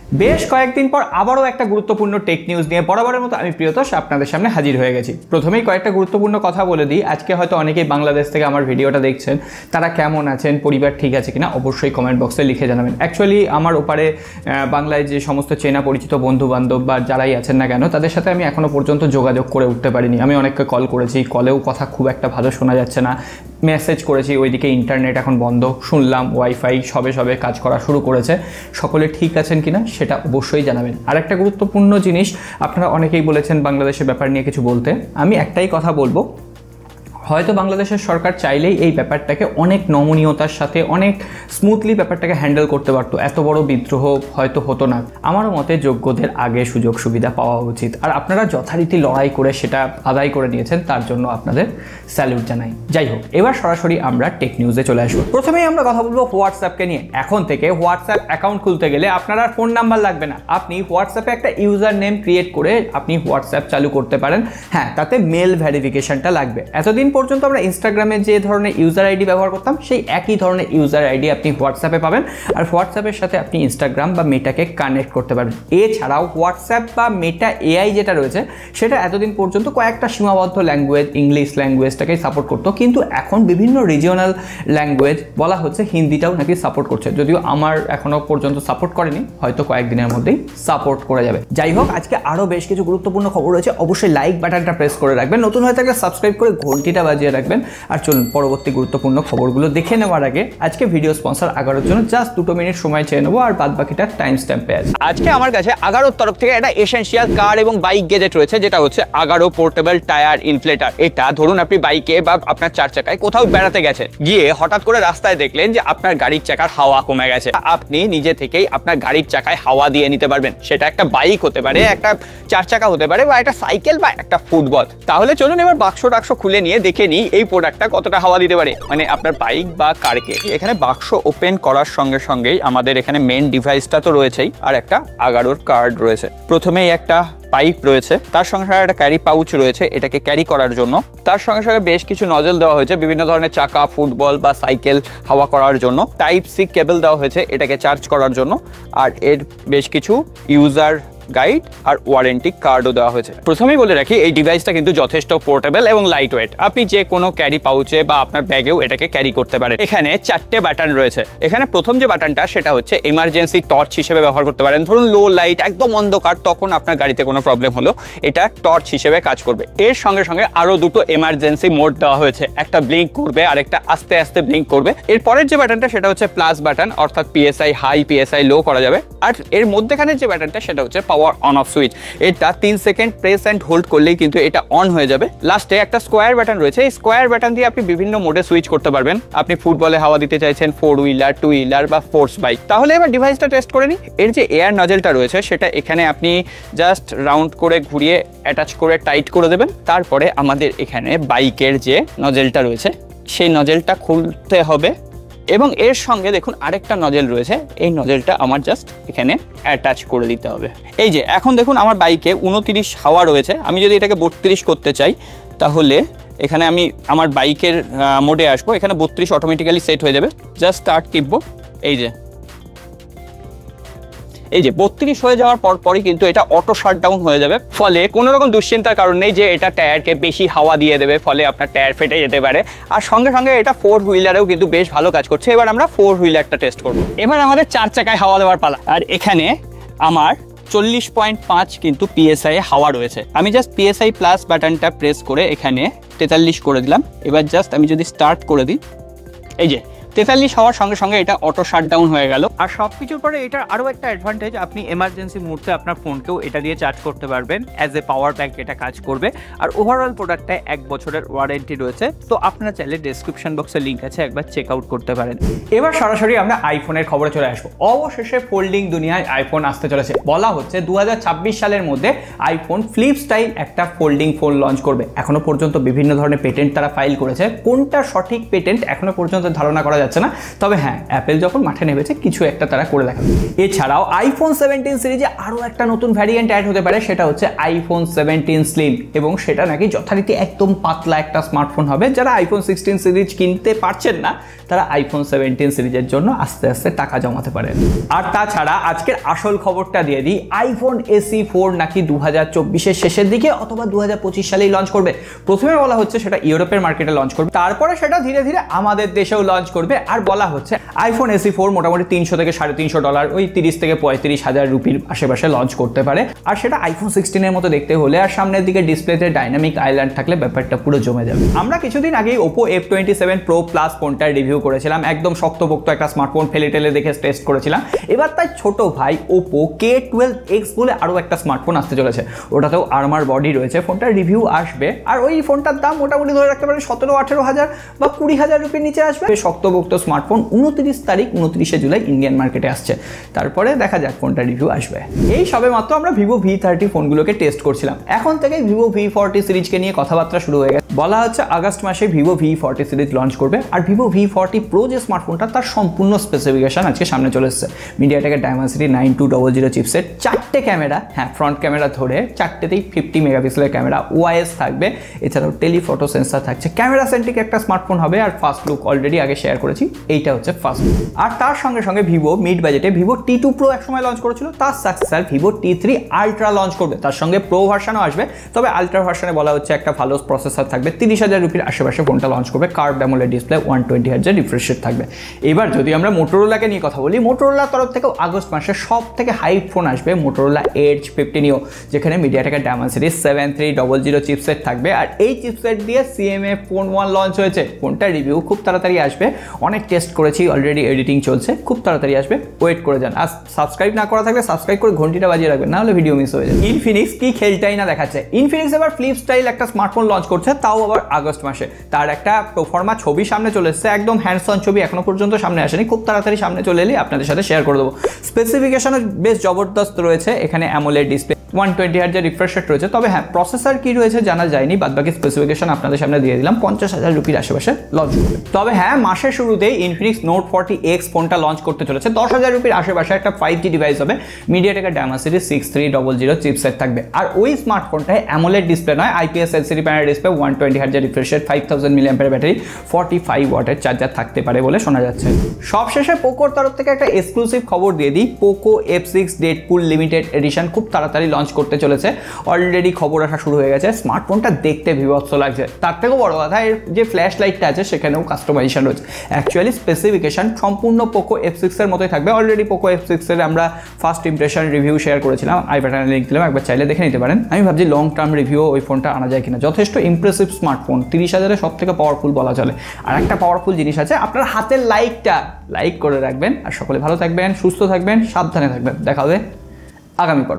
বেশ কয়েকদিন পর আবারও একটা গুরুত্বপূর্ণ টেক নিউজ নিয়ে বরাবরের মতো আমি প্রিয়তোষ আপনাদের সামনে হাজির হয়ে গেছি। প্রথমেই কয়েকটা গুরুত্বপূর্ণ কথা বলে দিই। আজকে হয়তো অনেকেই বাংলাদেশ থেকে আমার ভিডিওটা দেখছেন, তারা কেমন আছেন, পরিবার ঠিক আছে কিনা অবশ্যই কমেন্ট বক্সে লিখে জানাবেন। অ্যাকচুয়ালি আমার ওপারে বাংলায় যে সমস্ত চেনা পরিচিত বন্ধু বান্ধব বা যারাই আছেন না কেন, তাদের সাথে আমি এখনও পর্যন্ত যোগাযোগ করে উঠতে পারিনি। আমি অনেককে কল করেছি, কলেও কথা খুব একটা ভালো শোনা যাচ্ছে না। মেসেজ করেছি, ওইদিকে ইন্টারনেট এখন বন্ধ, শুনলাম ওয়াইফাই সবে কাজ করা শুরু করেছে। সকলে ঠিক আছেন কিনা সেটা অবশ্যই জানাবেন। আর একটা গুরুত্বপূর্ণ জিনিস, আপনারা অনেকেই বলেছেন বাংলাদেশের ব্যাপার নিয়ে কিছু বলতে। আমি একটাই কথা বলবো, হয়তো বাংলাদেশের সরকার চাইলেই এই ব্যাপারটাকে অনেক নমনীয়তার সাথে অনেক স্মুথলি ব্যাপারটাকে হ্যান্ডেল করতে পারতো, এত বড় বিদ্রোহ হয়তো হতো না। আমার মতে যোগ্যদের আগে সুযোগ সুবিধা পাওয়া উচিত, আর আপনারা যথারীতি লড়াই করে সেটা আদায় করে নিয়েছেন, তার জন্য আপনাদের স্যালুট জানাই। যাই হোক, এবার সরাসরি আমরা টেক নিউজে চলে আসবো। প্রথমেই আমরা কথা বলবো হোয়াটসঅ্যাপকে নিয়ে। এখন থেকে হোয়াটসঅ্যাপ অ্যাকাউন্ট খুলতে গেলে আপনার আর ফোন নাম্বার লাগবে না, আপনি হোয়াটসঅ্যাপে একটা ইউজার নেম ক্রিয়েট করে আপনি হোয়াটসঅ্যাপ চালু করতে পারেন। হ্যাঁ, তাতে মেল ভেরিফিকেশনটা লাগবে। এতদিন পর্যন্ত আমরা ইনস্টাগ্রামে যে ধরনের ইউজার আইডি ব্যবহার করতাম, সেই একই ধরনের ইউজার আইডি আপনি হোয়াটসঅ্যাপে পাবেন, আর হোয়াটসঅ্যাপের সাথে আপনি ইনস্টাগ্রাম বা মেটাকে কানেক্ট করতে পারবেন। এছাড়াও হোয়াটসঅ্যাপ বা মেটা এআই যেটা রয়েছে, সেটা এতদিন পর্যন্ত কয়েকটা সীমাবদ্ধ ল্যাঙ্গুয়েজ, ইংলিশ ল্যাঙ্গুয়েজটাকেই সাপোর্ট করতো, কিন্তু এখন বিভিন্ন রিজিওনাল ল্যাঙ্গুয়েজ, বলা হচ্ছে হিন্দিটাও নাকি সাপোর্ট করছে। যদিও আমার এখনও পর্যন্ত সাপোর্ট করেনি, হয়তো কয়েকদিনের মধ্যেই সাপোর্ট করে যাবে। যাই হোক, আজকে আরও বেশ কিছু গুরুত্বপূর্ণ খবর রয়েছে। অবশ্যই লাইক বাটনটা প্রেস করে রাখবেন, নতুন হয়ে থাকলে সাবস্ক্রাইব করে ঘন্টিটা বাজিয়ে রাখবেন। আর চলুন পরবর্তী গুরুত্বপূর্ণ খবরগুলো দেখে নেওয়ার আগে আজকে ভিডিও স্পন্সর আগারোর জন্য জাস্ট 2 মিনিট সময় চেয়ে নেবো, আর বাদ বাকিটা টাইম স্ট্যাম্পে আছে। আজকে আমার কাছে আগারোর তরফ থেকে একটা এসেনশিয়াল কার এবং বাইক গেজেট রয়েছে, যেটা হচ্ছে আগারো পোর্টেবল টায়ার ইনফ্লেটার। এটা ধরুন আপনি বাইকে বা আপনার 4 চাকায় কোথাও বেড়াতে গেছেন, গিয়ে হঠাৎ করে রাস্তায় দেখলেন যে আপনার গাড়ির চাকার হাওয়া কমে গেছে। আপনি নিজে থেকেই আপনার গাড়ির চাকায় হাওয়া দিয়ে নিতে পারবেন। সেটা একটা বাইক হতে পারে, একটা 4 চাকা হতে পারে, বা একটা সাইকেল বা একটা ফুটবল। তাহলে চলুন এবার বাক্স খুলে নিয়ে দেখে নিই এই প্রোডাক্টটা কতটা হাওয়া দিতে পারে, মানে আপনার বাইক বা কারকে। এখানে বাক্স ওপেন করার সঙ্গে সঙ্গেই আমাদের এখানে মেন ডিভাইসটা তো রয়েছেই, আর একটা আগারোর কার্ড রয়েছে। প্রথমেই একটা পাইপ রয়েছে, তার সঙ্গে সঙ্গে একটা ক্যারি পাউচ রয়েছে এটাকে ক্যারি করার জন্য। তার সঙ্গে সঙ্গে বেশ কিছু নজল দেওয়া হয়েছে বিভিন্ন ধরনের চাকা, ফুটবল বা সাইকেল হাওয়া করার জন্য। টাইপ সি কেবল দেওয়া হয়েছে এটাকে চার্জ করার জন্য, আর এর বেশ কিছু ইউজার গাইড আর ওয়ারেন্টি কার্ডও দেওয়া হয়েছে। প্রথমেই বলে রাখি, এই ডিভাইসটা কিন্তু যথেষ্ট পোর্টেবল এবং লাইট ওয়েট। আপনি যে কোনো ক্যারি পাউচে বা আপনার ব্যাগেও এটাকে ক্যারি করতে পারেন। এখানে 4টে বাটন রয়েছে। এখানে প্রথম যে বাটনটা, সেটা হচ্ছে এমার্জেন্সি টর্চ হিসেবে ব্যবহার করতে পারেন। ধরুন লো লাইট, একদম অন্ধকার, তখন আপনার গাড়িতে কোনো প্রবলেম হলো, এটা টর্চ হিসেবে কাজ করবে। এর সঙ্গে সঙ্গে আরো দুটো এমার্জেন্সি মোড দেওয়া হয়েছে, একটা ব্লিঙ্ক করবে আর একটা আস্তে আস্তে ব্লিঙ্ক করবে। এর পরের যে বাটনটা, সেটা হচ্ছে প্লাস বাটন, অর্থাৎ পিএসআই হাই পিএসআই লো করা যাবে। আর এর মধ্যেখানে যে বাটনটা, সেটা হচ্ছে পাওয়ার অন অফ সুইচ। এটা 3 সেকেন্ড প্রেস এন্ড হোল্ড করলেই কিন্তু এটা অন হয়ে যাবে। লাস্টে একটা স্কোয়ার বাটন রয়েছে, এই স্কোয়ার বাটন দিয়ে আপনি বিভিন্ন মোডে সুইচ করতে পারবেন। আপনি ফুটবলে হাওয়া দিতে চাইছেন, 4 হুইলার, 2 হুইলার বা ফোর্স বাইক। তাহলে এবার ডিভাইসটা টেস্ট করে নিই। এর যে এয়ার নজেলটা রয়েছে, সেটা এখানে আপনি জাস্ট রাউন্ড করে ঘুরিয়ে অ্যাটাচ করে টাইট করে দেবেন। তারপরে আমাদের এখানে বাইকের যে নজেলটা রয়েছে, সেই নজেলটা খুলতে হবে, এবং এর সঙ্গে দেখুন আরেকটা নজেল রয়েছে, এই নজেলটা আমার জাস্ট এখানে অ্যাটাচ করে দিতে হবে। এই যে এখন দেখুন আমার বাইকে 29 হাওয়া রয়েছে। আমি যদি এটাকে 32 করতে চাই, তাহলে এখানে আমি আমার বাইকের মোডে আসবো, এখানে 32 অটোমেটিক্যালি সেট হয়ে যাবে। জাস্ট স্টার্ট টিপবো, এই যে 32 হয়ে যাওয়ার পরই কিন্তু এটা অটো শাটডাউন হয়ে যাবে। ফলে কোনো রকম দুশ্চিন্তার কারণ নেই যে এটা টায়ারকে বেশি হাওয়া দিয়ে দেবে, ফলে আপনার টায়ার ফেটে যেতে পারে। আর সঙ্গে সঙ্গে এটা 4 হুইলারেও কিন্তু বেশ ভালো কাজ করছে। এবার আমরা 4 হুইলারটা টেস্ট করবো। এবার আমাদের 4 চাকায় হাওয়া দেওয়ার পালা। আর এখানে আমার 40.5 কিন্তু পিএসআই হাওয়া রয়েছে। আমি জাস্ট পিএসআই প্লাস বাটনটা প্রেস করে এখানে 43 করে দিলাম। এবার জাস্ট আমি যদি স্টার্ট করে দিই, এই যে 43 হওয়ার সঙ্গে সঙ্গে এটা অটো শাটডাউন হয়ে গেল। আর সবকিছুর পরে এটার আরও একটা অ্যাডভান্টেজ, আপনি এমার্জেন্সি মুহূর্তে আপনার ফোনকেও এটা দিয়ে চার্জ করতে পারবেন। অ্যাজ এ পাওয়ার ব্যাংক এটা কাজ করবে। আর ওভারঅল প্রোডাক্টটায় 1 বছরের ওয়ারেন্টি রয়েছে। তো আপনারা চাইলে ডেসক্রিপশন বক্সে লিঙ্ক আছে, একবার চেক আউট করতে পারেন। এবার সরাসরি আমরা আইফোনের খবরে চলে আসবো। অবশেষে ফোল্ডিং দুনিয়ায় আইফোন আসতে চলেছে। বলা হচ্ছে 2026 সালের মধ্যে আইফোন ফ্লিপ স্টাইল একটা ফোল্ডিং ফোন লঞ্চ করবে। এখনো পর্যন্ত বিভিন্ন ধরনের পেটেন্ট তারা ফাইল করেছে, কোনটা সঠিক পেটেন্ট এখনো পর্যন্ত ধারণা করা করা যাচ্ছে না, তবে হ্যাঁ অ্যাপেল যখন মাঠে নেমেছে কিছু একটা তারা করে দেখাবে। এছাড়াও আইফোন 17 সিরিজে আরও একটা নতুন ভ্যারিয়েন্ট অ্যাড হতে পারে, সেটা হচ্ছে আইফোন 17 স্লিম, এবং সেটা নাকি যথারীতি একদম পাতলা একটা স্মার্টফোন হবে। যারা আইফোন 16 সিরিজ কিনতে পারছেন না তারা আইফোন 17 সিরিজের জন্য আস্তে আস্তে টাকা জমাতে পারেন। আর তাছাড়া আজকের আসল খবরটা দিয়ে দিই, আইফোন SE 4 নাকি 2024-এর শেষের দিকে অথবা 2025 সালেই লঞ্চ করবে। প্রথমে বলা হচ্ছে সেটা ইউরোপের মার্কেটে লঞ্চ করবে, তারপরে সেটা ধীরে ধীরে আমাদের দেশেও লঞ্চ করবে। আর বলা হচ্ছে আইফোন SE 4 মোটামুটি 300 থেকে $350, ওই 30 থেকে 35,000 রুপির আশেপাশে লঞ্চ করতে পারে। আর সেটা আইফোন 16 এর মতো দেখতে হলে আর সামনের দিকে ডিসপ্লেতে ডাইনামিক আইল্যান্ড থাকলে ব্যাপারটা পুরো জমে যাবে। আমরা কিছুদিন আগেই Oppo F27 Pro Plus ফোনটা রিভিউ করেছিলাম, একদম শক্তপোক্ত একটা স্মার্টফোন, ফেলে টেলে দেখে টেস্ট করেছিলাম। এবার তাই ছোট ভাই Oppo K12X বলে আরও একটা স্মার্টফোন আসতে চলেছে, ওটাতেও আর্মার বডি রয়েছে। ফোনটার রিভিউ আসবে আর ওই ফোনটার দাম মোটামুটি ধরে রাখতে পারেন 17-18 হাজার বা 20,000 রুপির নিচে আসবে। শক্তপোক্ত স্মার্টফোন 29 জুলাই ইন্ডিয়ান মার্কেটে আসছে, তারপরে দেখা যাক ফোনটা রিভিউ আসবে। এই সবে মাত্র আমরা Vivo V30 ফোনগুলোকে টেস্ট করছিলাম, এখন থেকেই Vivo V40 সিরিজকে নিয়ে কথাবার্তা শুরু হয়ে গেছে। বলা হচ্ছে আগস্ট মাসে Vivo V40 সিরিজ লঞ্চ করবে। আর Vivo V40 Pro যে স্মার্টফোনটা তার সম্পূর্ণ স্পেসিফিকেশন আজকে সামনে চলে এসেছে। মিডিয়াটেকের Dimensity 9200 চিপসেট, 4টে ক্যামেরা, হ্যাঁ ফ্রন্ট ক্যামেরা ধরে 4টেতেই 50 মেগাপিক্সেলের ক্যামেরা, OIS থাকবে, এছাড়াও টেলিফটো সেন্সার থাকছে। ক্যামেরা সেন্ট্রিক একটা স্মার্টফোন হবে। আর ফার্স্ট লুক অলরেডি আগে শেয়ার করেছি, এইটা হচ্ছে ফার্স্ট লুক। আর তার সঙ্গে সঙ্গে Vivo মিড বাজেটে Vivo T2 Pro একসময় লঞ্চ করেছিল, তার successor Vivo T3 Ultra launch করবে। তার সঙ্গে প্রো ভার্সনও আসবে, তবে আলট্রা ভার্সনে বলা হচ্ছে একটা ভালো প্রসেসর থাকবে। 30,000 রুপির আশেপাশে ফোনটা লঞ্চ করবে। কার্ভড অ্যামোলেড ডিসপ্লে, 120 হার্টজের রিফ্রেশ রেট থাকবে। এবার যদি আমরা মোটোরোলাকে নিয়ে কথা বলি, মোটোরোলার তরফ থেকেও আগস্ট মাসে সব থেকে হাইপ ফোন আসবে, মোটোরোলা এজ 50 নিও, যেখানে মিডিয়াটেকের Dimensity 7300 চিপসেট থাকবে। আর এই চিপসেট দিয়ে CMA Phone 1 লঞ্চ হয়েছে। ফোনটার রিভিউ খুব তাড়াতাড়ি আসবে, অনেক টেস্ট করেছি, অলরেডি এডিটিং চলছে, খুব তাড়াতাড়ি আসবে, ওয়েট করে যান। আর সাবস্ক্রাইব না করা থাকলে সাবস্ক্রাইব করে ঘন্টিটা বাজিয়ে রাখবেন, না হলে ভিডিও মিস হয়ে যায়। ইনফিনিক্স কি খেলটাই না দেখাচ্ছে। ইনফিনিক্স এবার ফ্লিপ স্টাইল একটা স্মার্টফোন লঞ্চ করছে, তাও আবার আগস্ট মাসে। তার একটা প্রোফর্মা ছবি সামনে চলে এসেছে, একদম হ্যান্ডস অন ছবি, এখনো পর্যন্ত সামনে আসেনি, খুব তাড়াতাড়ি সামনে চলে এলে আপনাদের সাথে শেয়ার করে দেবো। স্পেসিফিকেশনও বেশ জবরদস্ত রয়েছে, এখানে অ্যামোলেড ডিসপ্লে, 120 হার্টজের রিফ্রেশ রেট রয়েছে। তবে হ্যাঁ প্রসেসর কি রয়েছে জানা যায়নি, বাদবাকি স্পেসিফিকেশন আপনাদের সামনে দিয়ে দিলাম। 50,000 রুপির আশেপাশে লঞ্চ করবে। তবে হ্যাঁ মাসের শুরুতেই ইনফিনিক্স নোট 40X ফোনটা লঞ্চ করতে চলেছে। 10,000 রুপির আশেপাশে একটা 5G ডিভাইস হবে, মিডিয়াটেকের Dimensity 6300 চিপসেট থাকবে। আর ওই স্মার্টফোনটায় অ্যামোলেড ডিসপ্লে নয়, IPS LCD প্যানেল ডিসপ্লে, 120 হার্টজের রিফ্রেশ রেট, 5000 mAh ব্যাটারি, 45 ওয়াটের চার্জার থাকতে পারে বলে শোনা যাচ্ছে। সবশেষে পোকোর তরফ থেকে একটা এক্সক্লুসিভ খবর দিয়ে দিই, Poco F6 Deadpool limited edition খুব তাড়াতাড়ি লঞ্চ করতে চলেছে। অলরেডি খবর আসা শুরু হয়ে গেছে। স্মার্টফোনটা দেখতে বিভৎস লাগছে, তার থেকেও বড় কথা এর যে ফ্ল্যাশ লাইটটা আছে সেখানেও কাস্টমাইজেশন রয়েছে। অ্যাকচুয়ালি স্পেসিফিকেশন সম্পূর্ণ পোকো F6 এর মতোই থাকবে। অলরেডি পোকো F6 এর আমরা ফার্স্ট ইমপ্রেশন রিভিউ শেয়ার করেছিলাম, আই বাটনে লিঙ্ক দিলাম, একবার চাইলে দেখে নিতে পারেন। আমি ভাবছি লং টার্ম রিভিউ ওই ফোনটা আনা যায় কিনা। যথেষ্ট ইমপ্রেসিভ স্মার্টফোন, 30,000-এ সব থেকে পাওয়ারফুল বলা চলে। আর একটা পাওয়ারফুল জিনিস আছে, আপনার হাতের লাইক করে রাখবেন। আর সকলে ভালো থাকবেন, সুস্থ থাকবেন, সাবধানে থাকবেন। দেখা হবে আগামী পর।